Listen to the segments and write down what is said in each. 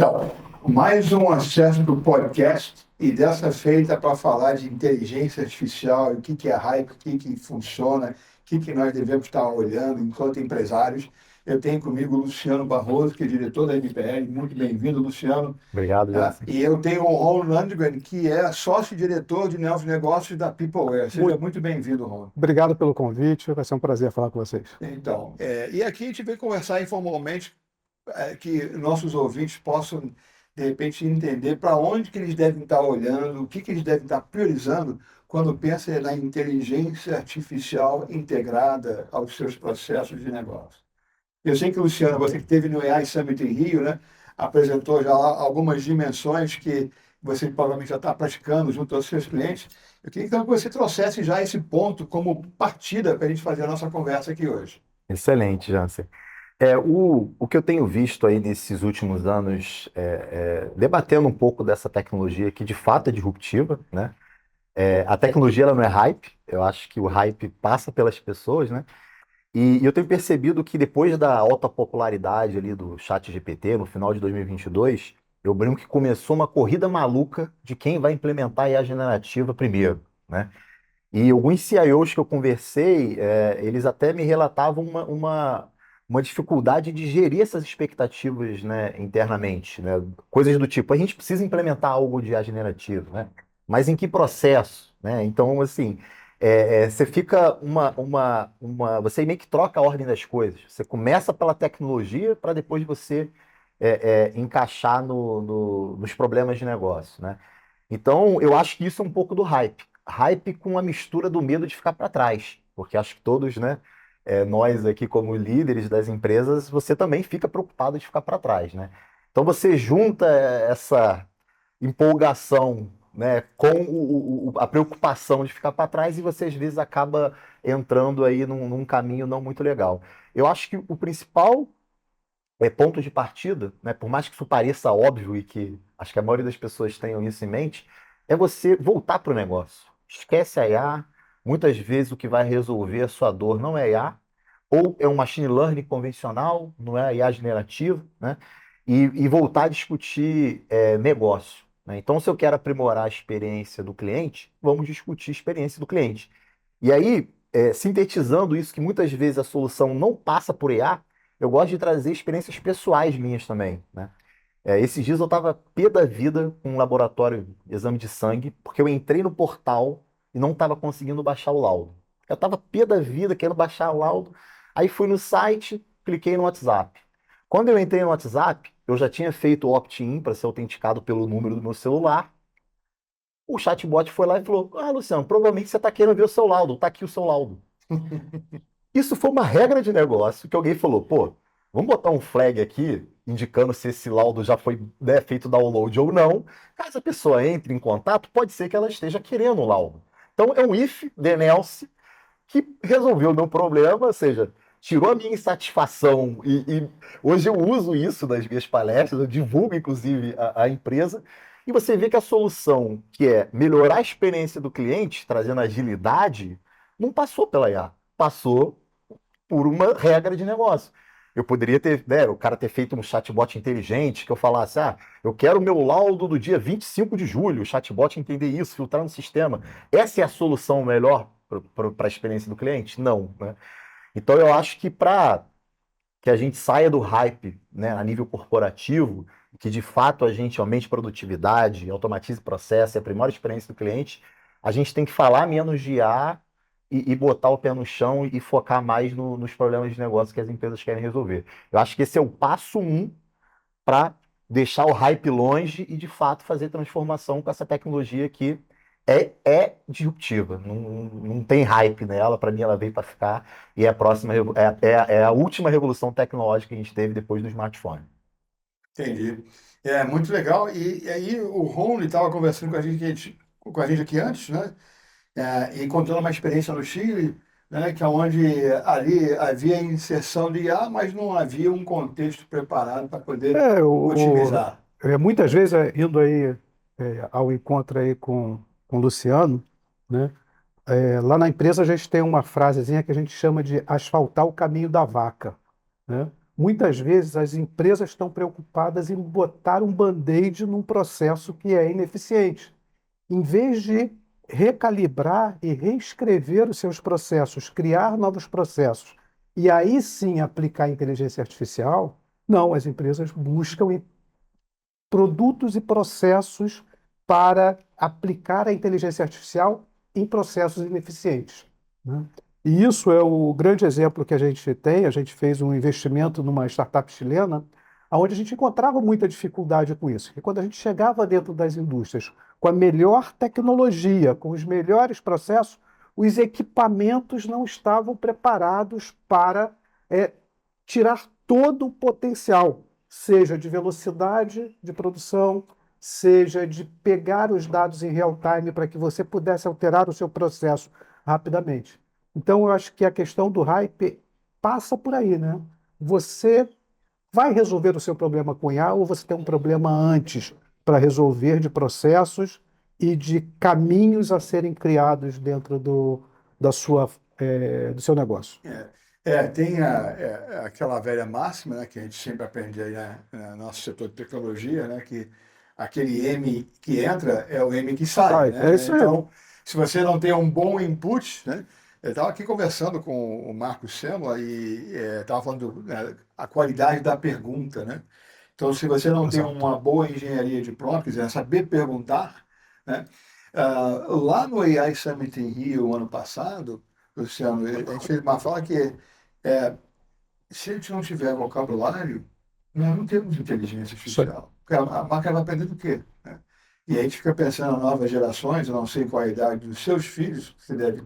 Então, mais um acesso do podcast e dessa feita para falar de inteligência artificial, o que que é hype, o que que funciona, o que que nós devemos estar olhando enquanto empresários. Eu tenho comigo o Luciano Barroso, que é diretor da MBL. Muito bem-vindo, Luciano. Obrigado, Jansen. E eu tenho o Ron Landgren, que é sócio-diretor de novos negócios da Peopleware. Seja muito bem-vindo, Ron. Obrigado pelo convite, vai ser um prazer falar com vocês. Então, e aqui a gente vem conversar informalmente, que nossos ouvintes possam, de repente, entender para onde que eles devem estar olhando, o que que eles devem estar priorizando quando pensam na inteligência artificial integrada aos seus processos de negócio. Eu sei que, Luciano, você que esteve no AI Summit em Rio, né, apresentou já lá algumas dimensões que você provavelmente já está praticando junto aos seus clientes. Eu queria então que você trouxesse já esse ponto como partida para a gente fazer a nossa conversa aqui hoje. Excelente, Jansen. O que eu tenho visto aí nesses últimos anos, debatendo um pouco dessa tecnologia que de fato é disruptiva, né? A tecnologia ela não é hype, eu acho que o hype passa pelas pessoas, né? E eu tenho percebido que depois da alta popularidade ali do ChatGPT, no final de 2022, eu brinco que começou uma corrida maluca de quem vai implementar a IA generativa primeiro, né? E alguns CIOs que eu conversei, eles até me relatavam uma dificuldade de gerir essas expectativas, né, internamente, né? Coisas do tipo, a gente precisa implementar algo de IA generativo, né? Mas em que processo, né? Então, assim, você fica você meio que troca a ordem das coisas. Você começa pela tecnologia para depois você encaixar nos problemas de negócio, né? Então, eu acho que isso é um pouco do hype. Hype com a mistura do medo de ficar para trás. Porque acho que todos, né, nós aqui como líderes das empresas, você também fica preocupado de ficar para trás, né? Então, você junta essa empolgação, né, com a preocupação de ficar para trás e você às vezes acaba entrando aí num caminho não muito legal. Eu acho que o principal ponto de partida, né, por mais que isso pareça óbvio e que acho que a maioria das pessoas tenham isso em mente, é você voltar para o negócio. Esquece a IA. Muitas vezes o que vai resolver a sua dor não é a IA, ou é um machine learning convencional, não é a IA generativa, né? E voltar a discutir negócio, né? Então, se eu quero aprimorar a experiência do cliente, vamos discutir a experiência do cliente. E aí, sintetizando isso, que muitas vezes a solução não passa por IA, eu gosto de trazer experiências pessoais minhas também, né? Esses dias eu estava pé da vida com um laboratório de exame de sangue, porque eu entrei no portal e não estava conseguindo baixar o laudo. Eu estava pé da vida querendo baixar o laudo, aí fui no site, cliquei no WhatsApp. Quando eu entrei no WhatsApp, eu já tinha feito o opt-in para ser autenticado pelo número do meu celular. O chatbot foi lá e falou: Ah, Luciano, provavelmente você está querendo ver o seu laudo, está aqui o seu laudo. Isso foi uma regra de negócio que alguém falou, pô, vamos botar um flag aqui indicando se esse laudo já foi, né, feito download ou não. Caso a pessoa entre em contato, pode ser que ela esteja querendo o laudo. Então é um if, then else, que resolveu o meu problema, ou seja, tirou a minha insatisfação e hoje eu uso isso nas minhas palestras, eu divulgo inclusive a empresa, e você vê que a solução, que é melhorar a experiência do cliente, trazendo agilidade, não passou pela IA, passou por uma regra de negócio. Eu poderia ter, né, o cara ter feito um chatbot inteligente, que eu falasse, eu quero o meu laudo do dia 25 de julho, o chatbot entender isso, filtrar no sistema. Essa é a solução melhor para a experiência do cliente? Não, né? Então eu acho que para que a gente saia do hype, né, a nível corporativo, que de fato a gente aumente produtividade, automatize processo e aprimore a experiência do cliente, a gente tem que falar menos de IA e botar o pé no chão e focar mais nos problemas de negócio que as empresas querem resolver. Eu acho que esse é o passo um para deixar o hype longe e de fato fazer transformação com essa tecnologia que é disruptiva, não tem hype nela, para mim ela veio para ficar e é a próxima, é a última revolução tecnológica que a gente teve depois do smartphone. Entendi. É muito legal. E aí o Rony estava conversando com a gente aqui antes, né? E contando uma experiência no Chile, né? Que é onde ali havia inserção de IA, mas não havia um contexto preparado para poder É, otimizar. muitas vezes, indo aí ao encontro aí com o Luciano, né? Lá na empresa a gente tem uma frasezinha que a gente chama de asfaltar o caminho da vaca, né? muitas vezes as empresas estão preocupadas em botar um band-aid num processo que é ineficiente. Em vez de recalibrar e reescrever os seus processos, criar novos processos, e aí sim aplicar a inteligência artificial, não, as empresas buscam produtos e processos para aplicar a inteligência artificial em processos ineficientes, né? E isso é o grande exemplo que a gente tem. A gente fez um investimento numa startup chilena, onde a gente encontrava muita dificuldade com isso. E quando a gente chegava dentro das indústrias com a melhor tecnologia, com os melhores processos, os equipamentos não estavam preparados para tirar todo o potencial, seja de velocidade de produção, seja de pegar os dados em real time para que você pudesse alterar o seu processo rapidamente. Então, eu acho que a questão do hype passa por aí, né? Você vai resolver o seu problema com IA ou você tem um problema antes para resolver de processos e de caminhos a serem criados dentro do seu negócio? Tem aquela velha máxima, né, que a gente sempre aprende aí, né, no nosso setor de tecnologia, né, que aquele M que entra é o M que sai, Sai, né? é isso aí. Então, se você não tem um bom input, né, eu estava aqui conversando com o Marcos Semo e estava falando a qualidade da pergunta, né? Então, se você não tem Exato. uma boa engenharia de prompts, saber perguntar, né? Lá no AI Summit em Rio, ano passado, Luciano, a gente fez uma fala que é, se a gente não tiver vocabulário, nós não temos inteligência Isso aí. artificial. Porque a máquina vai aprender do quê, né? E aí a gente fica pensando em novas gerações, eu não sei qual a idade dos seus filhos que você deve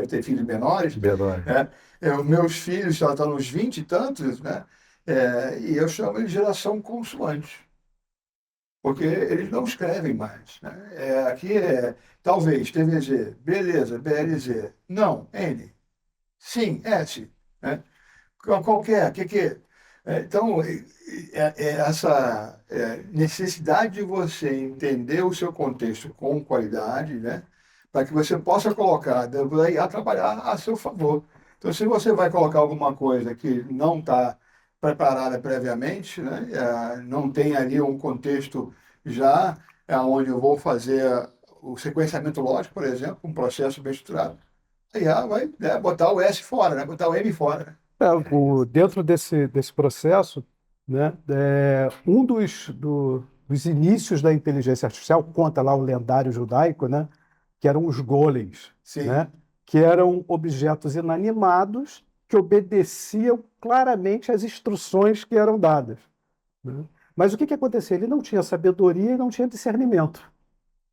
ter filhos menores, Bedouin. né? Os meus filhos já estão nos 20 e tantos, né? E eu chamo eles de geração consoante, porque eles não escrevem mais, né? Aqui talvez, TVZ, beleza, BLZ, não, N, sim, S, né? Qualquer, que. Então, essa necessidade de você entender o seu contexto com qualidade, né? Para que você possa colocar a IA trabalhar a seu favor. Então, se você vai colocar alguma coisa que não está preparada previamente, né? Não tem ali um contexto já onde eu vou fazer o sequenciamento lógico, por exemplo, um processo bem estruturado, a IA vai, né, botar o S fora, né? Botar o M fora, né? Dentro desse processo, né, dos inícios da inteligência artificial, conta lá o lendário judaico, né, que eram os golems, Sim. né, que eram objetos inanimados que obedeciam claramente às instruções que eram dadas, né? Mas o que acontecia? Ele não tinha sabedoria e não tinha discernimento,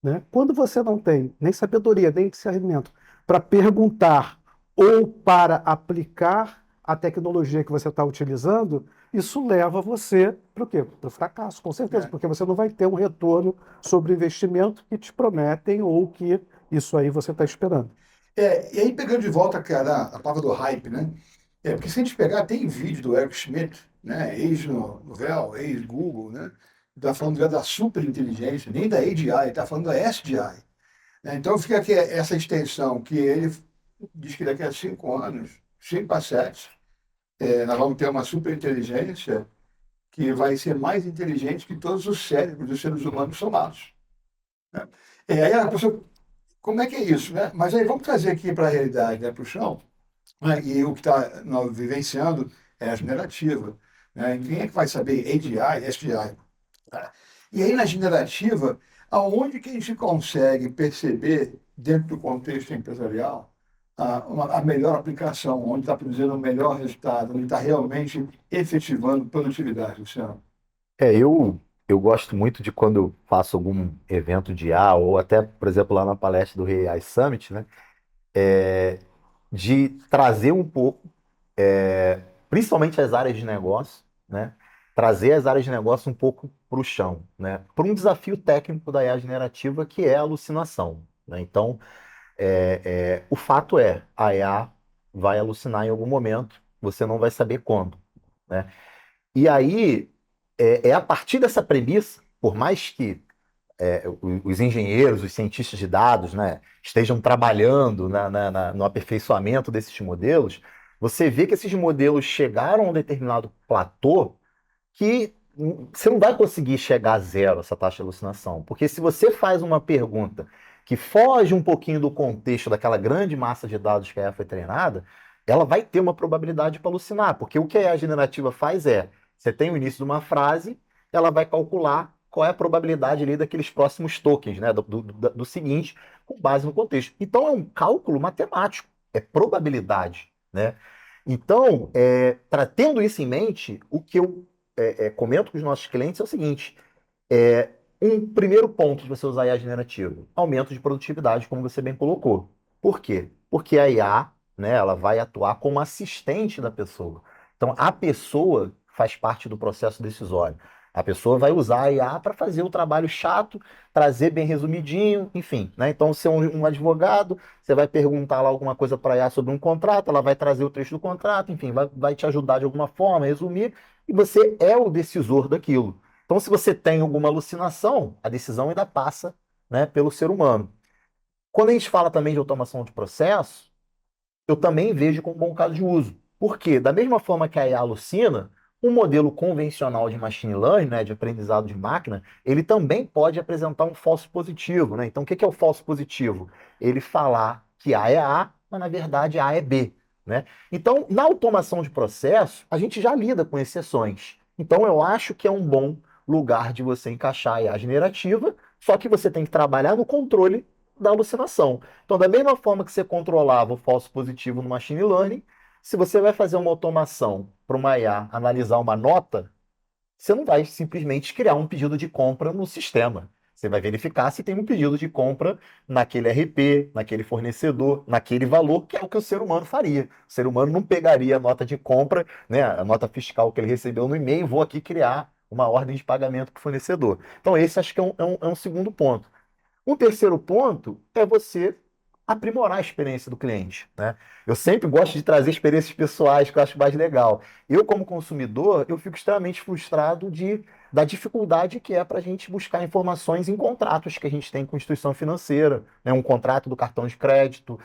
né? Quando você não tem nem sabedoria, nem discernimento para perguntar ou para aplicar a tecnologia que você está utilizando, isso leva você para o quê? Para o fracasso, com certeza, É. porque você não vai ter um retorno sobre o investimento que te prometem ou que isso aí você está esperando. E aí, pegando de volta, cara, a palavra do hype, né? Porque se a gente pegar, tem vídeo do Eric Schmidt, né? Ex-Novell, ex-Google, né? Está falando já da superinteligência, nem da AGI, está falando da SGI, né? Então fica aqui essa extensão que ele diz que daqui a 5 anos, 5 a 7, nós vamos ter uma superinteligência que vai ser mais inteligente que todos os cérebros dos seres humanos somados, né? E aí a pessoa, como é que é isso, né? Mas aí vamos trazer aqui para a realidade, né, para o chão, né? E o que está nós vivenciando é a generativa, né? Quem é que vai saber AGI, SGI? Tá? E aí na generativa, aonde que a gente consegue perceber, dentro do contexto empresarial, a melhor aplicação, onde está produzindo o melhor resultado, onde está realmente efetivando produtividade, Luciano? Eu gosto muito de quando eu faço algum evento de IA, ou até, por exemplo, lá na palestra do AI Summit, né? De trazer um pouco, principalmente as áreas de negócio, né? Trazer as áreas de negócio um pouco para o chão, né? Para um desafio técnico da IA generativa, que é a alucinação, né? Então, o fato é, a IA vai alucinar em algum momento, você não vai saber quando, né? E aí, a partir dessa premissa, por mais que os engenheiros, os cientistas de dados, né, estejam trabalhando no aperfeiçoamento desses modelos, você vê que esses modelos chegaram a um determinado platô que você não vai conseguir chegar a zero essa taxa de alucinação. Porque se você faz uma pergunta que foge um pouquinho do contexto daquela grande massa de dados que a IA foi treinada, ela vai ter uma probabilidade para alucinar. Porque o que a IA generativa faz é, você tem o início de uma frase, ela vai calcular qual é a probabilidade ali daqueles próximos tokens, né, do seguinte, com base no contexto. Então é um cálculo matemático, é probabilidade, né? Então, tendo isso em mente, o que eu comento com os nossos clientes é o seguinte: um primeiro ponto de você usar a IA generativa, aumento de produtividade, como você bem colocou. Por quê? Porque a IA, né, ela vai atuar como assistente da pessoa. Então, a pessoa faz parte do processo decisório. A pessoa vai usar a IA para fazer o trabalho chato, trazer bem resumidinho, enfim, né? Então, se é um advogado, você vai perguntar lá alguma coisa para a IA sobre um contrato, ela vai trazer o trecho do contrato, enfim, vai te ajudar de alguma forma a resumir, e você é o decisor daquilo. Então, se você tem alguma alucinação, a decisão ainda passa, né, pelo ser humano. Quando a gente fala também de automação de processo, eu também vejo com um bom caso de uso. Por quê? Da mesma forma que a IA alucina, um modelo convencional de machine learning, né, de aprendizado de máquina, ele também pode apresentar um falso positivo, né? Então, o que é o falso positivo? Ele falar que A é A, mas na verdade A é B, né? Então, na automação de processo, a gente já lida com exceções. Então, eu acho que é um bom lugar de você encaixar a IA generativa, só que você tem que trabalhar no controle da alucinação. Então, da mesma forma que você controlava o falso positivo no machine learning, se você vai fazer uma automação para uma IA analisar uma nota, você não vai simplesmente criar um pedido de compra no sistema. Você vai verificar se tem um pedido de compra naquele RP, naquele fornecedor, naquele valor, que é o que o ser humano faria. O ser humano não pegaria a nota de compra, né, a nota fiscal que ele recebeu no e-mail, vou aqui criar uma ordem de pagamento para o fornecedor. Então, esse acho que é um segundo ponto. Um terceiro ponto é você aprimorar a experiência do cliente, né? Eu sempre gosto de trazer experiências pessoais que eu acho mais legal. Eu, como consumidor, eu fico extremamente frustrado da dificuldade que é para a gente buscar informações em contratos que a gente tem com instituição financeira, né? Um contrato do cartão de crédito,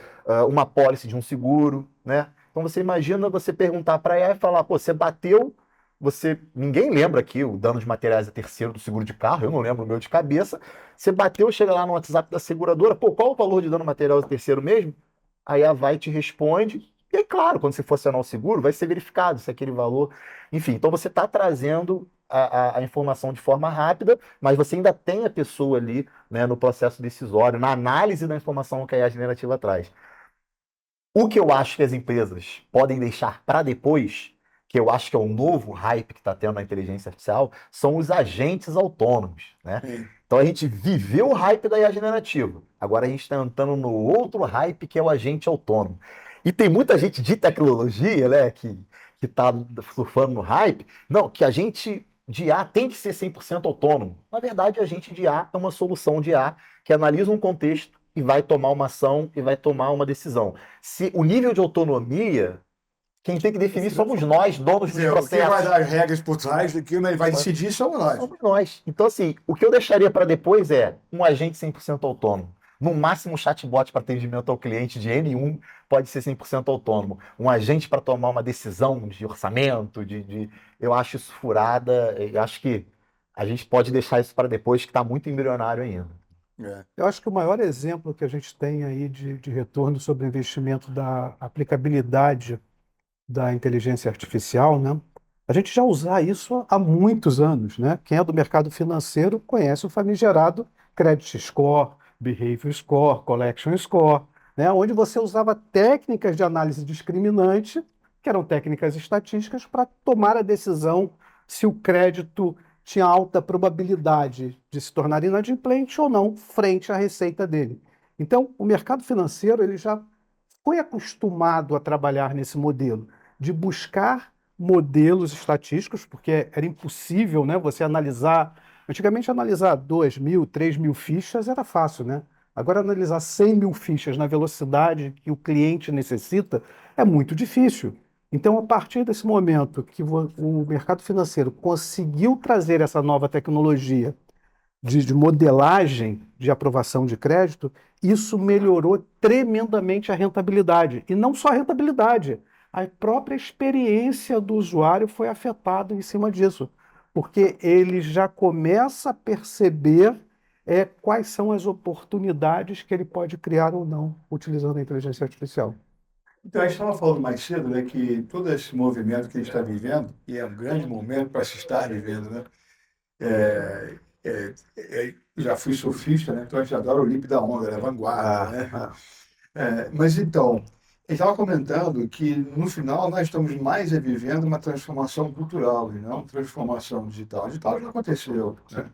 uma pólice de um seguro, né? Então você imagina você perguntar para ela e falar, pô, você bateu, ninguém lembra aqui o dano de materiais a terceiro do seguro de carro, eu não lembro o meu de cabeça. Você bateu, chega lá no WhatsApp da seguradora, pô, qual o valor de dano material a terceiro mesmo? Aí a vai e te responde. E aí, claro, quando você for acionar o seguro, vai ser verificado se aquele valor. Enfim, então você está trazendo a informação de forma rápida, mas você ainda tem a pessoa ali, né, no processo decisório, na análise da informação que a IA generativa traz. O que eu acho que as empresas podem deixar para depois, que eu acho que é o novo hype que está tendo na inteligência artificial, são os agentes autônomos, né? Sim. Então a gente viveu o hype da IA generativa. Agora a gente está entrando no outro hype que é o agente autônomo. E tem muita gente de tecnologia, né, que está surfando no hype. Não, que a gente de IA tem que ser 100% autônomo. Na verdade, a gente de IA é uma solução de IA que analisa um contexto e vai tomar uma ação e vai tomar uma decisão. Se o nível de autonomia, quem tem que definir somos nós, donos dos Quer dizer, quem vai processos. dar as regras por trás do que ele vai decidir somos nós. Somos nós. Então, assim, o que eu deixaria para depois é um agente 100% autônomo. No máximo, um chatbot para atendimento ao cliente de N1 pode ser 100% autônomo. Um agente para tomar uma decisão de orçamento, eu acho isso furada. Eu acho que a gente pode deixar isso para depois, que está muito embrionário ainda. É. Eu acho que o maior exemplo que a gente tem aí de retorno sobre o investimento da aplicabilidade da inteligência artificial, né? A gente já usa isso há muitos anos, né? Quem é do mercado financeiro conhece o famigerado Credit Score, Behavior Score, Collection Score, né? Onde você usava técnicas de análise discriminante, que eram técnicas estatísticas, para tomar a decisão se o crédito tinha alta probabilidade de se tornar inadimplente ou não, frente à receita dele. Então, o mercado financeiro ele já foi acostumado a trabalhar nesse modelo, de buscar modelos estatísticos, porque era impossível, né, você analisar. Antigamente, analisar 2.000, 3.000 fichas era fácil, né? Agora, analisar 100.000 fichas na velocidade que o cliente necessita é muito difícil. Então, a partir desse momento que o mercado financeiro conseguiu trazer essa nova tecnologia de modelagem de aprovação de crédito, isso melhorou tremendamente a rentabilidade. E não só a rentabilidade, a própria experiência do usuário foi afetada em cima disso, porque ele já começa a perceber quais são as oportunidades que ele pode criar ou não utilizando a inteligência artificial. Então, a gente estava falando mais cedo, né, que todo esse movimento que a gente está vivendo, e é um grande momento para se estar vivendo, né? É, já fui surfista, né? Então a gente adora o lip da onda, né? Vanguarda, né? Ah, Mas então, ele estava comentando que no final nós estamos mais vivendo uma transformação cultural e não transformação digital. A digital já aconteceu, né?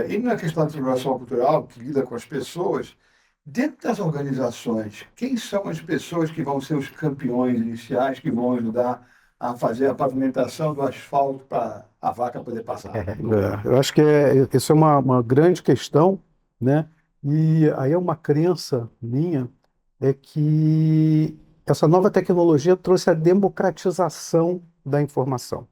E na questão da transformação cultural, que lida com as pessoas, dentro das organizações, quem são as pessoas que vão ser os campeões iniciais, que vão ajudar a fazer a pavimentação do asfalto para a vaca poder passar? eu acho que isso é uma grande questão, né? E aí é uma crença minha, é que essa nova tecnologia trouxe a democratização da informação.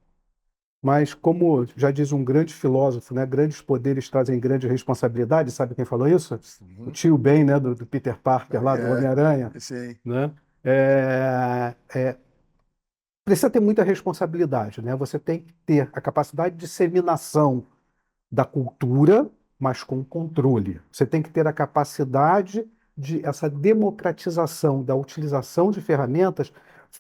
Mas, como já diz um grande filósofo, né, grandes poderes trazem grande responsabilidade, sabe quem falou isso? O Uhum. tio Ben, né, do Peter Parker, lá do Homem-Aranha, Sim. né? É, é, precisa ter muita responsabilidade, né? Você tem que ter a capacidade de disseminação da cultura, mas com controle. Você tem que ter a capacidade de essa democratização da utilização de ferramentas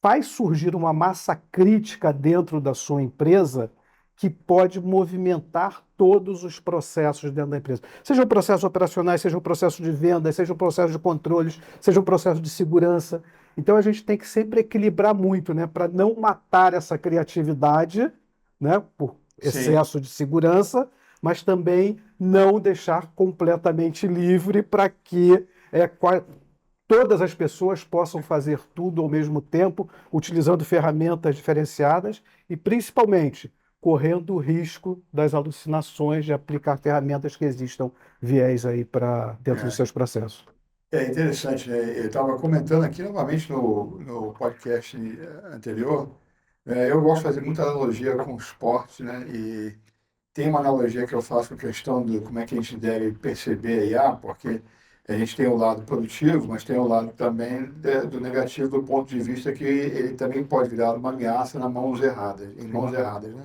faz surgir uma massa crítica dentro da sua empresa que pode movimentar todos os processos dentro da empresa. Seja o processo operacionais, seja o processo de vendas, seja o processo de controles, seja o processo de segurança. Então a gente tem que sempre equilibrar muito, né, para não matar essa criatividade, né, por Sim. excesso de segurança, mas também não deixar completamente livre para que todas as pessoas possam fazer tudo ao mesmo tempo, utilizando ferramentas diferenciadas e, principalmente, correndo o risco das alucinações de aplicar ferramentas que existam viés aí para dentro dos É, seus processos. é interessante, né? Eu estava comentando aqui novamente no podcast anterior. Eu gosto de fazer muita analogia com o esporte, né? E tem uma analogia que eu faço com a questão de como é que a gente deve perceber a IA, porque a gente tem o lado produtivo, mas tem o lado também do negativo do ponto de vista que ele também pode virar uma ameaça em mãos erradas, né?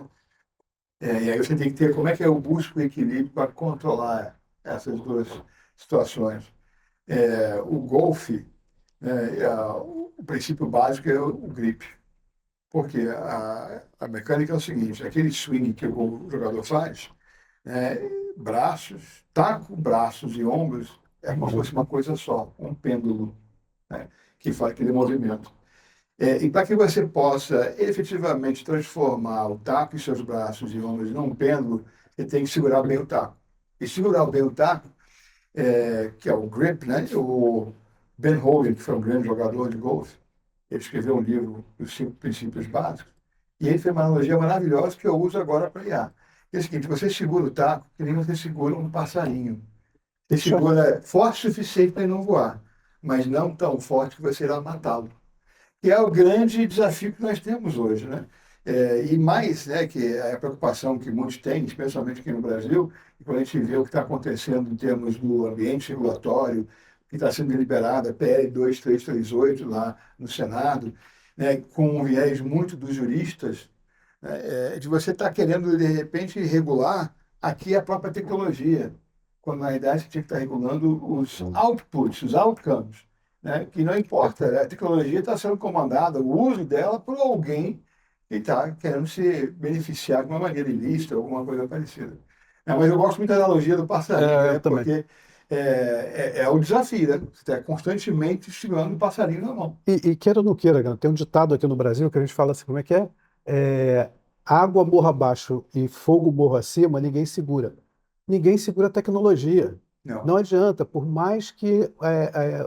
E aí você tem que ter como é que eu busco o equilíbrio para controlar essas duas situações. O golfe, né, o princípio básico é o grip, porque a mecânica é o seguinte, aquele swing que o jogador faz, né, braços, taco, braços e ombros, é como se fosse uma coisa só, um pêndulo, né, que faz aquele movimento. E para que você possa efetivamente transformar o taco e seus braços e ombros num pêndulo, você tem que segurar bem o taco. E segurar bem o taco, que é o grip, né? O Ben Hogan, que foi um grande jogador de golfe, ele escreveu um livro, Os Cinco Princípios Básicos, e ele fez uma analogia maravilhosa que eu uso agora para IA. É o seguinte, você segura o taco que nem você segura um passarinho. Você segura forte o suficiente para ele não voar, mas não tão forte que você irá matá-lo, que é o grande desafio que nós temos hoje, né? E mais, né, que é a preocupação que muitos têm, especialmente aqui no Brasil, e quando a gente vê o que está acontecendo em termos do ambiente regulatório, que está sendo deliberada, a PL 2338 lá no Senado, né, com um viés muito dos juristas, né, de você estar querendo, de repente, regular aqui a própria tecnologia, quando na verdade você tinha que estar regulando os outputs, os outcomes, né? Que não importa, né? A tecnologia está sendo comandada, o uso dela por alguém que está querendo se beneficiar de uma maneira ilícita, alguma coisa parecida. Mas eu gosto muito da analogia do passarinho, Eu né? também. Porque é o desafio, né? Você está constantemente estimulando o passarinho na mão. E queira ou não queira, cara, tem um ditado aqui no Brasil que a gente fala assim, como é que é? Água morro abaixo e fogo morro acima, ninguém segura. Ninguém segura a tecnologia. Não. Não adianta, por mais que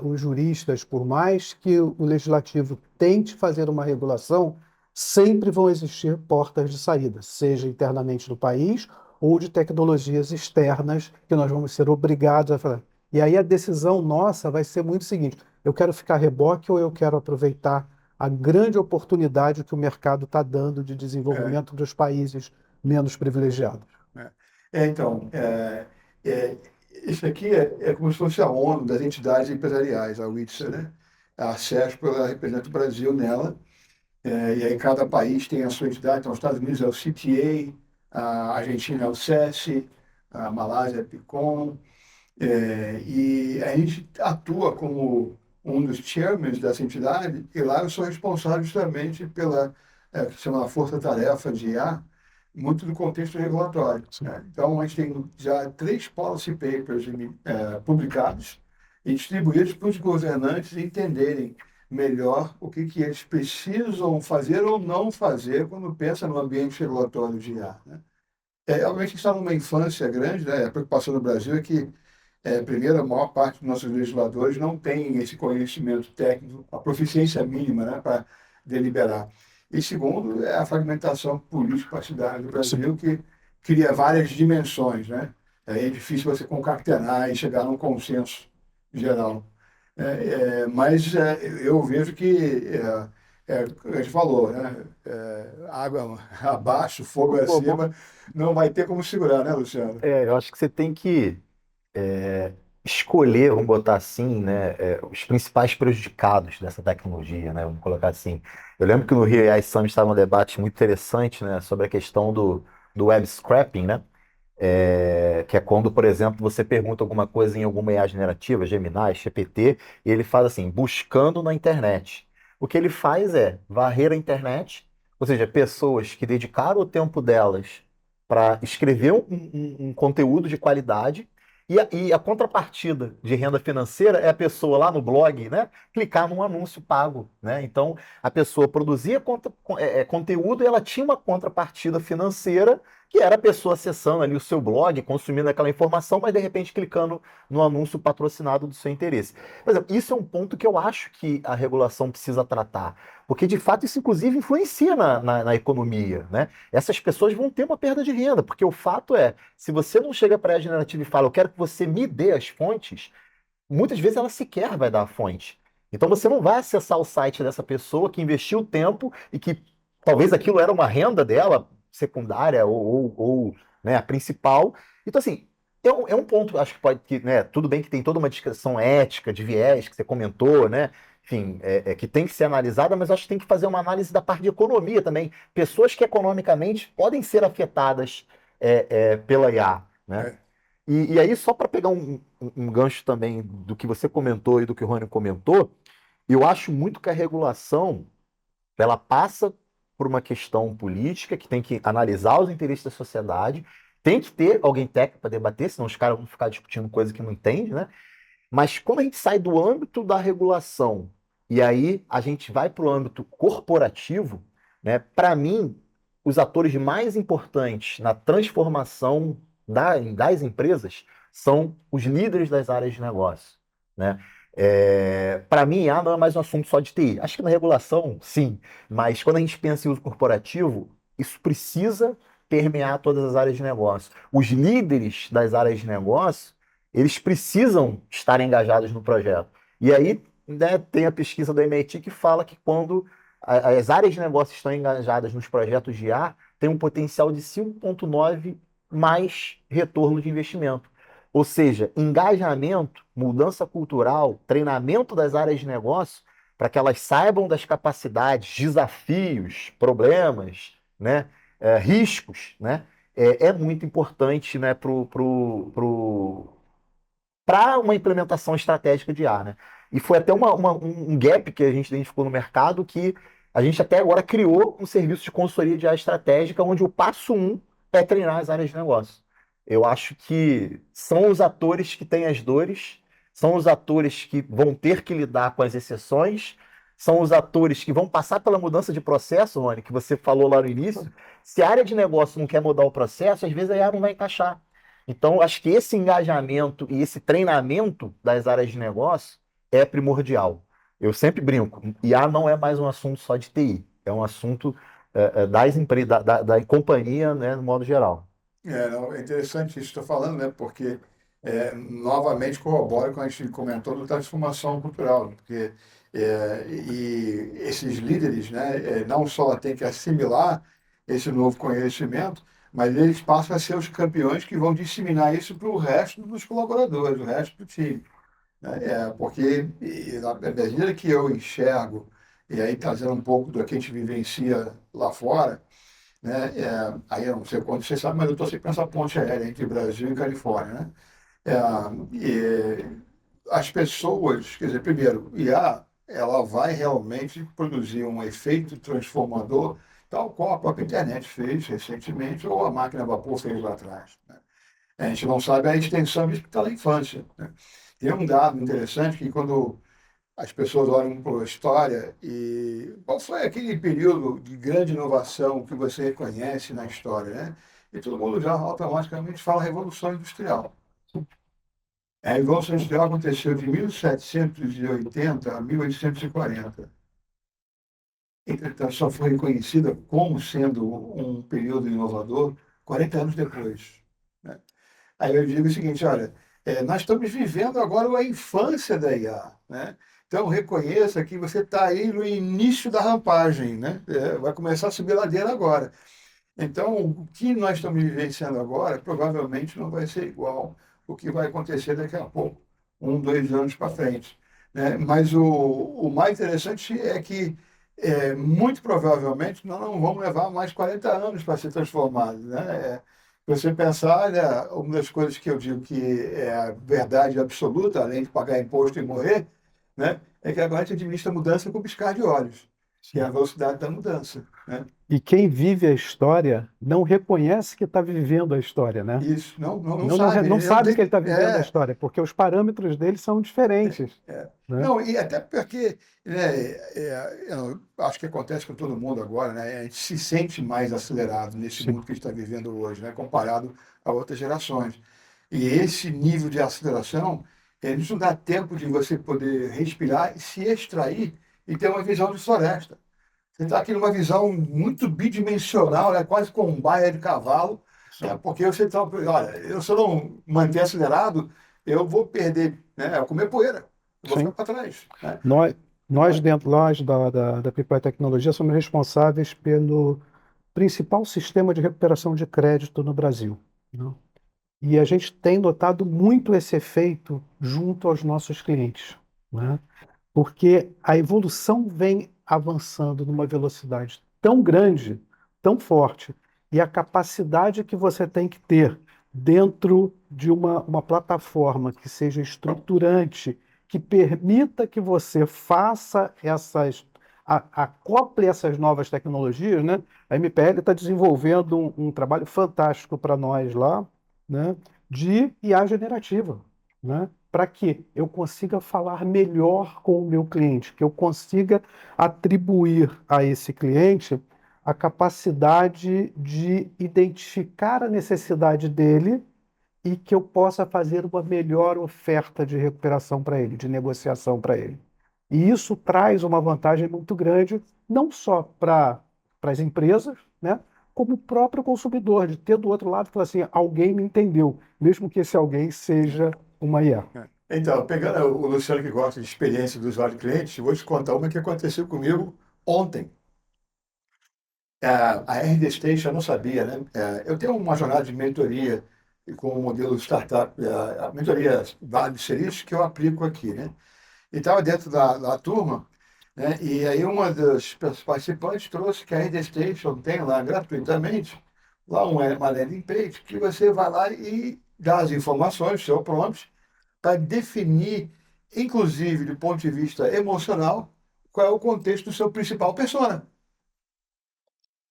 os juristas, por mais que o legislativo tente fazer uma regulação, sempre vão existir portas de saída, seja internamente no país ou de tecnologias externas que nós vamos ser obrigados a fazer. E aí a decisão nossa vai ser muito seguinte: eu quero ficar reboque ou eu quero aproveitar a grande oportunidade que o mercado está dando de desenvolvimento dos países menos privilegiados. Então, isso aqui é como se fosse a ONU das entidades empresariais, a WITSE, né? A SESP, ela representa o Brasil nela, E aí cada país tem a sua entidade. Então, os Estados Unidos é o CTA, a Argentina é o SESI, a Malásia é o PICOM, e a gente atua como um dos chairmans dessa entidade, e lá eu sou responsável justamente pela, que se chama Força-Tarefa de IA, muito do contexto regulatório, Sim. né? Então, a gente tem já 3 policy papers publicados e distribuídos para os governantes entenderem melhor o que eles precisam fazer ou não fazer quando pensam no ambiente regulatório de IA, né? Obviamente, está numa infância grande, né? A preocupação do Brasil é que, primeiro, a maior parte dos nossos legisladores não tem esse conhecimento técnico, a proficiência mínima, né, para deliberar. E segundo, é a fragmentação político-partidária do Brasil, que cria várias dimensões, né? É difícil você concatenar e chegar num consenso geral. Mas eu vejo que, a gente falou, né? Água abaixo, fogo acima, não vai ter como segurar, né, Luciano? Eu acho que você tem que escolher, vamos botar assim, né, os principais prejudicados dessa tecnologia, né, vamos colocar assim. Eu lembro que no Rio AI Summit estava um debate muito interessante, né, sobre a questão do web scraping, né, que é quando, por exemplo, você pergunta alguma coisa em alguma IA generativa, Gemini, GPT, e ele faz assim, buscando na internet. O que ele faz é varrer a internet, ou seja, pessoas que dedicaram o tempo delas para escrever um conteúdo de qualidade, e a contrapartida de renda financeira é a pessoa lá no blog, né, clicar num anúncio pago, né? Então, a pessoa produzia conteúdo e ela tinha uma contrapartida financeira que era a pessoa acessando ali o seu blog, consumindo aquela informação, mas de repente clicando no anúncio patrocinado do seu interesse. Por exemplo, isso é um ponto que eu acho que a regulação precisa tratar, porque de fato isso inclusive influencia na economia, né? Essas pessoas vão ter uma perda de renda, porque o fato é, se você não chega para a generativa e fala, eu quero que você me dê as fontes, muitas vezes ela sequer vai dar a fonte. Então você não vai acessar o site dessa pessoa que investiu tempo e que talvez aquilo era uma renda dela, secundária ou, né, a principal. Então, assim, é um ponto, acho que pode, né, tudo bem que tem toda uma discussão ética, de viés, que você comentou, né? Enfim, que tem que ser analisada, mas acho que tem que fazer uma análise da parte de economia também. Pessoas que economicamente podem ser afetadas pela IA, né? É, E aí, só para pegar um gancho também do que você comentou e do que o Rony comentou, eu acho muito que a regulação ela passa por uma questão política que tem que analisar os interesses da sociedade, tem que ter alguém técnico para debater, senão os caras vão ficar discutindo coisa que não entende, né? Mas quando a gente sai do âmbito da regulação e aí a gente vai para o âmbito corporativo, né? Para mim, os atores mais importantes na transformação das empresas são os líderes das áreas de negócio, né? Para mim, IA não é mais um assunto só de TI. Acho que na regulação, sim, mas quando a gente pensa em uso corporativo, isso precisa permear todas as áreas de negócio. Os líderes das áreas de negócio eles precisam estar engajados no projeto. E aí, né, tem a pesquisa do MIT que fala que quando as áreas de negócio estão engajadas nos projetos de IA, tem um potencial de 5,9 mais retorno de investimento. Ou seja, engajamento, mudança cultural, treinamento das áreas de negócio, para que elas saibam das capacidades, desafios, problemas, né, riscos, né, é muito importante, né, para uma implementação estratégica de IA, né? E foi até um gap que a gente identificou no mercado que a gente até agora criou um serviço de consultoria de IA estratégica, onde o passo um é treinar as áreas de negócio. Eu acho que são os atores que têm as dores, são os atores que vão ter que lidar com as exceções, são os atores que vão passar pela mudança de processo, Rony, que você falou lá no início. Se a área de negócio não quer mudar o processo, às vezes a IA não vai encaixar. Então, acho que esse engajamento e esse treinamento das áreas de negócio é primordial. Eu sempre brinco, IA não é mais um assunto só de TI, é um assunto das empresas, da companhia, né, no modo geral. não, é interessante isso que você está falando, né? Porque novamente corrobora com a gente comentou da transformação cultural, né? Porque e esses líderes, né, não só têm que assimilar esse novo conhecimento, mas eles passam a ser os campeões que vão disseminar isso para o resto dos colaboradores, o resto do time, né? Porque na medida que eu enxergo e aí trazendo um pouco do que a gente vivencia lá fora, né? Aí eu não sei quanto você sabe, mas eu estou sempre nessa ponte aérea entre Brasil e Califórnia, né? É, e as pessoas, quer dizer, primeiro, IA, ela vai realmente produzir um efeito transformador, tal qual a própria internet fez recentemente, ou a máquina a vapor fez lá atrás, né? A gente não sabe a extensão disso porque está na infância, né? Tem um dado interessante que quando as pessoas olham para a história e qual foi aquele período de grande inovação que você reconhece na história, né? E todo mundo já automaticamente fala Revolução Industrial. A Revolução Industrial aconteceu de 1780 a 1840. Entretanto, só foi reconhecida como sendo um período inovador 40 anos depois, né? Aí eu digo o seguinte, olha, nós estamos vivendo agora a infância da IA, né? Então reconheça que você está aí no início da rampagem, né? Vai começar a subir ladeira agora. Então, o que nós estamos vivenciando agora provavelmente não vai ser igual o que vai acontecer daqui a pouco, 1, 2 anos para frente, né? Mas o mais interessante é que, muito provavelmente, nós não vamos levar mais 40 anos para ser transformados, né? Você pensar, olha, uma das coisas que eu digo que é a verdade absoluta, além de pagar imposto e morrer, né, é que agora a gente administra a mudança com piscar de olhos, que é a velocidade da mudança, né? E quem vive a história não reconhece que está vivendo a história, né? Isso, não Não, sabe, não ele não sabe que ele tem. está vivendo a história, porque os parâmetros dele são diferentes, né? Não, e até porque, né, eu acho que acontece com todo mundo agora, né? A gente se sente mais acelerado nesse Sim, mundo que a gente está vivendo hoje, né? Comparado a outras gerações. E esse nível de aceleração, ele não dá tempo de você poder respirar e se extrair e ter uma visão de floresta. Você está aqui numa visão muito bidimensional, né? Quase com um baia de cavalo, né? Porque você está, olha, se eu não manter acelerado, eu vou perder, né? Eu vou comer poeira, eu vou ficar sim. para trás, né? Nós, Então, nós dentro nós da Prepare Tecnologia, somos responsáveis pelo principal sistema de recuperação de crédito no Brasil, né? E a gente tem notado muito esse efeito junto aos nossos clientes, né? Porque a evolução vem avançando numa velocidade tão grande, tão forte, e a capacidade que você tem que ter dentro de uma plataforma que seja estruturante, que permita que você faça acople essas novas tecnologias, né? A MPL está desenvolvendo um trabalho fantástico para nós lá, né? De IA generativa, né? Para que eu consiga falar melhor com o meu cliente, que eu consiga atribuir a esse cliente a capacidade de identificar a necessidade dele e que eu possa fazer uma melhor oferta de recuperação para ele, de negociação para ele. E isso traz uma vantagem muito grande, não só para as empresas, né, como o próprio consumidor, de ter do outro lado e falar assim, alguém me entendeu, mesmo que esse alguém seja uma IA. então, pegando o Luciano que gosta de experiência do usuário cliente, vou te contar uma que aconteceu comigo ontem. A RD Station eu não sabia, né? Eu tenho uma jornada de mentoria com o modelo startup, a mentoria Vale do Silício, que eu aplico aqui, né? E estava dentro da turma, né? E aí uma das participantes trouxe que a RD Station tem lá gratuitamente, lá uma landing page, que você vai lá e dá as informações, seu prompt, para definir, inclusive do ponto de vista emocional, qual é o contexto do seu principal persona.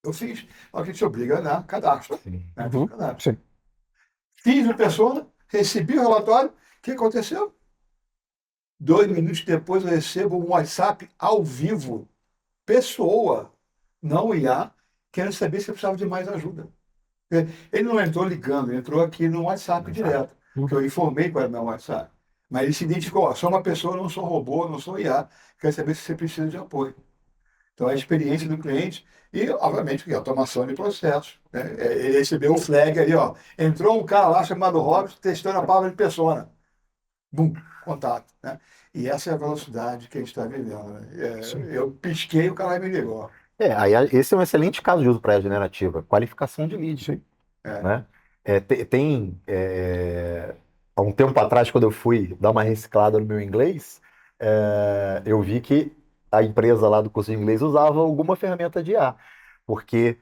Eu fiz, a gente se obriga a dar cadastro, sim. né? Fiz o Uhum, cadastro. sim. Fiz o persona, recebi o relatório, o que aconteceu? 2 minutos depois eu recebo um WhatsApp ao vivo, pessoa, não IA, querendo saber se eu precisava de mais ajuda. Ele não entrou ligando, ele entrou aqui no WhatsApp Exato. direto, que eu informei qual era o meu WhatsApp. Mas ele se identificou, ó, sou uma pessoa, não sou robô, não sou IA, quero saber se você precisa de apoio. Então, a experiência do cliente e, obviamente, que a automação de processos, né? Ele recebeu o flag ali, ó. Entrou um cara lá chamado Robson testando a palavra de persona. Bum, contato, né? E essa é a velocidade que a gente está vivendo, né? Sim. Eu pisquei, o cara me ligou. Aí esse é um excelente caso de uso para a generativa, qualificação de lead, Sim. É, né? Há um tempo atrás, quando eu fui dar uma reciclada no meu inglês, eu vi que a empresa lá do curso de inglês usava alguma ferramenta de IA, porque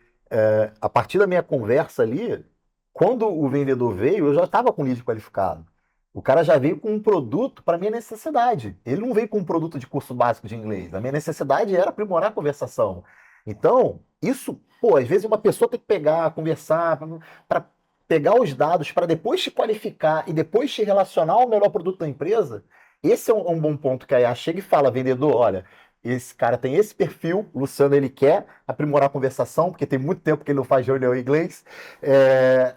a partir da minha conversa ali, quando o vendedor veio, eu já estava com lead qualificado. O cara já veio com um produto para minha necessidade. Ele não veio com um produto de curso básico de inglês. A minha necessidade era aprimorar a conversação. Então, isso, pô, às vezes uma pessoa tem que pegar, conversar, para pegar os dados, para depois te qualificar e depois te relacionar ao melhor produto da empresa. Esse é um bom ponto que a IA chega e fala, vendedor, olha, esse cara tem esse perfil, o Luciano ele quer aprimorar a conversação, porque tem muito tempo que ele não faz reunião em inglês. É,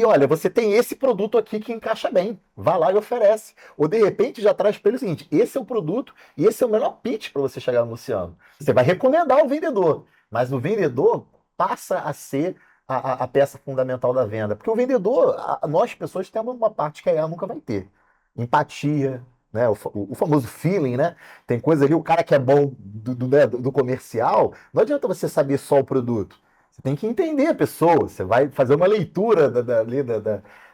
olha, você tem esse produto aqui que encaixa bem. Vá lá e oferece. Ou de repente já traz para ele o seguinte: esse é o produto e esse é o melhor pitch para você chegar no Luciano. Você vai recomendar ao vendedor, mas o vendedor passa a ser a peça fundamental da venda. Porque o vendedor, nós pessoas temos uma parte que a IA nunca vai ter: empatia. Né, o famoso feeling, né? Tem coisa ali, o cara que é bom do comercial, não adianta você saber só o produto. Você tem que entender a pessoa, você vai fazer uma leitura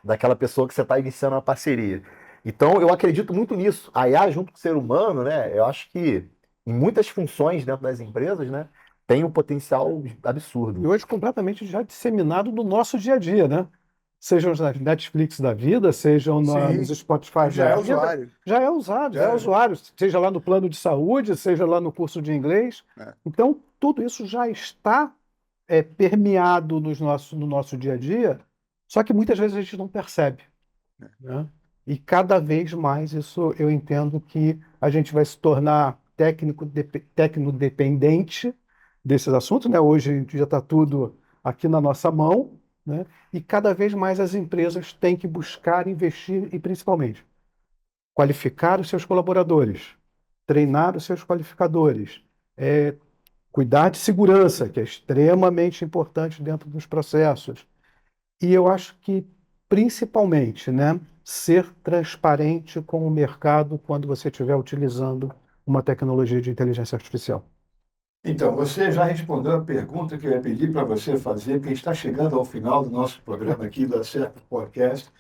daquela pessoa que você está iniciando uma parceria. Então, eu acredito muito nisso. A IA junto com o ser humano, né? Eu acho que em muitas funções dentro das empresas, né? Tem um potencial E absurdo. hoje completamente já disseminado no nosso dia a dia, né? Sejam nas Netflix da vida, sejam nos Sim, Spotify já da é vida, usuário. já é usado, já Já é é. usuário, seja lá no plano de saúde, seja lá no curso de inglês. É. Então, tudo isso já está permeado no nosso dia a dia, só que muitas vezes a gente não percebe, né? E cada vez mais isso eu entendo que a gente vai se tornar tecno-dependente desses assuntos, né? Hoje já está tudo aqui na nossa mão, né? E cada vez mais as empresas têm que buscar investir e principalmente qualificar os seus colaboradores, treinar os seus qualificadores, cuidar de segurança, que é extremamente importante dentro dos processos. E eu acho que, principalmente, né, ser transparente com o mercado quando você estiver utilizando uma tecnologia de inteligência artificial. Então, você já respondeu a pergunta que eu ia pedir para você fazer, porque a gente está chegando ao final do nosso programa aqui, do Acerto Podcast,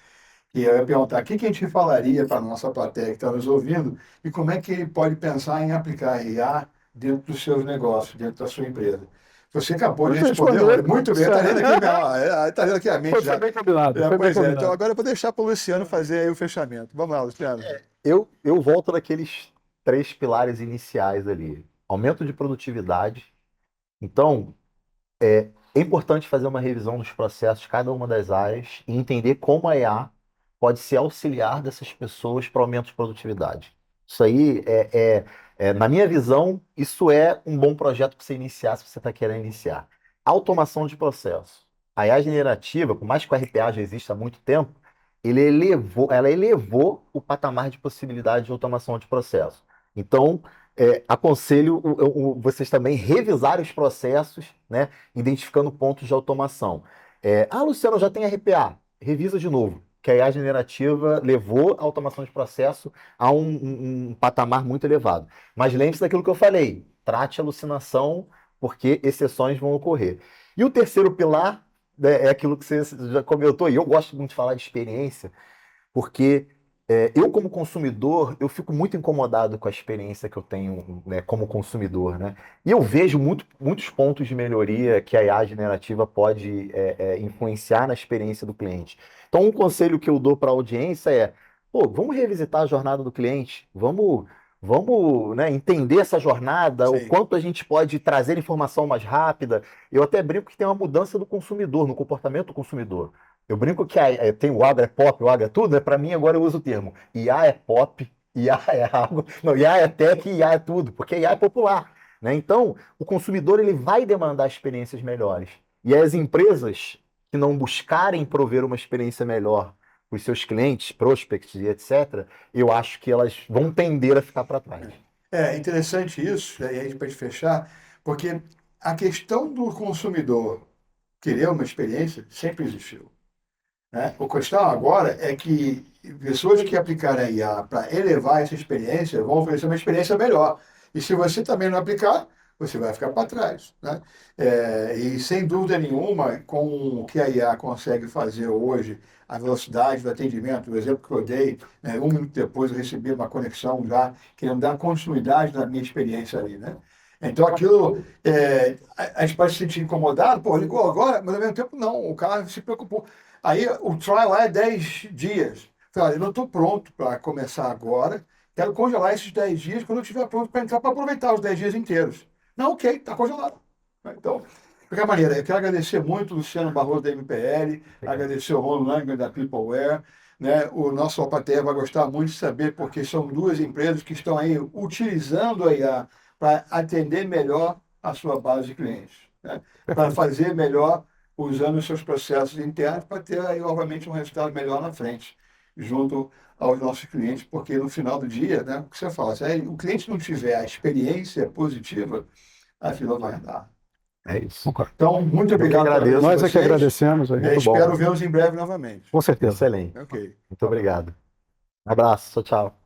e eu ia perguntar o que que a gente falaria para a nossa plateia que está nos ouvindo e como é que ele pode pensar em aplicar a IA dentro dos seus negócios, dentro da sua empresa. Você acabou de Você responder, respondeu, olha, muito bem, está vendo aqui, tá vendo aqui a mente foi já. bem combinado, É, foi bem pois é, então combinado. agora eu vou deixar para o Luciano fazer aí o fechamento. Vamos lá, Luciano. Eu volto naqueles 3 pilares iniciais ali: aumento de produtividade. Então, é importante fazer uma revisão dos processos de cada uma das áreas e entender como a IA pode ser auxiliar dessas pessoas para aumento de produtividade. Isso aí na minha visão, isso é um bom projeto para você iniciar, se você está querendo iniciar. Automação de processo. A IA generativa, por mais que o RPA já exista há muito tempo, ela elevou o patamar de possibilidade de automação de processo. Então, aconselho vocês também revisarem os processos, né, identificando pontos de automação. Luciano, já tem RPA. Revisa de novo, que a IA generativa levou a automação de processo a um patamar muito elevado. Mas lembre-se daquilo que eu falei: trate a alucinação, porque exceções vão ocorrer. E o terceiro pilar, né, é aquilo que você já comentou, e eu gosto muito de falar de experiência, porque eu, como consumidor, eu fico muito incomodado com a experiência que eu tenho, né, como consumidor, né? E eu vejo muitos pontos de melhoria que a IA generativa pode influenciar na experiência do cliente. Então, um conselho que eu dou para a audiência é: pô, vamos revisitar a jornada do cliente, vamos, né, entender essa jornada, o Sim. quanto a gente pode trazer informação mais rápida. Eu até brinco que tem uma mudança do consumidor, no comportamento do consumidor. Eu brinco que tem o agro é pop, o agro é tudo, né? Para mim, agora eu uso o termo IA é pop, IA é água, não, IA é tech, IA é tudo, porque IA é popular, né? Então, o consumidor ele vai demandar experiências melhores. E as empresas que não buscarem prover uma experiência melhor para os seus clientes, prospects e etc., eu acho que elas vão tender a ficar para trás. É interessante isso, e aí para fechar, porque a questão do consumidor querer uma experiência sempre existiu, né? A questão agora é que pessoas que aplicarem a IA para elevar essa experiência vão oferecer uma experiência melhor. E se você também não aplicar, você vai ficar para trás, né? E sem dúvida nenhuma, com o que a IA consegue fazer hoje, a velocidade do atendimento, o exemplo que eu dei, né, 1 minuto depois eu recebi uma conexão já, querendo dar continuidade na minha experiência ali, né? Então aquilo, a gente pode se sentir incomodado, pô, ligou agora, mas ao mesmo tempo não, o cara se preocupou. Aí o trial lá é 10 dias. Falei, olha, eu não estou pronto para começar agora, quero congelar esses 10 dias quando eu estiver pronto para entrar para aproveitar os 10 dias inteiros. Não, ok, está congelado. Então, de qualquer maneira, eu quero agradecer muito o Luciano Barroso da MPL, agradecer o Ron Langer da Peopleware, né? O nosso Alpater vai gostar muito de saber, porque são duas empresas que estão aí utilizando a IA para atender melhor a sua base de clientes, né? Para fazer melhor usando os seus processos internos para ter aí, obviamente, um resultado melhor na frente, junto aos nossos clientes, porque no final do dia, né, o que você fala, se o cliente não tiver a experiência positiva, a fila vai andar. É isso. Então, muito Eu que obrigado pela agradeço. presença Nós de é que vocês. agradecemos aí. Muito bom. Espero vê-los em breve novamente. Com certeza. Excelente. Ok. Muito obrigado. Um abraço. Tchau, tchau.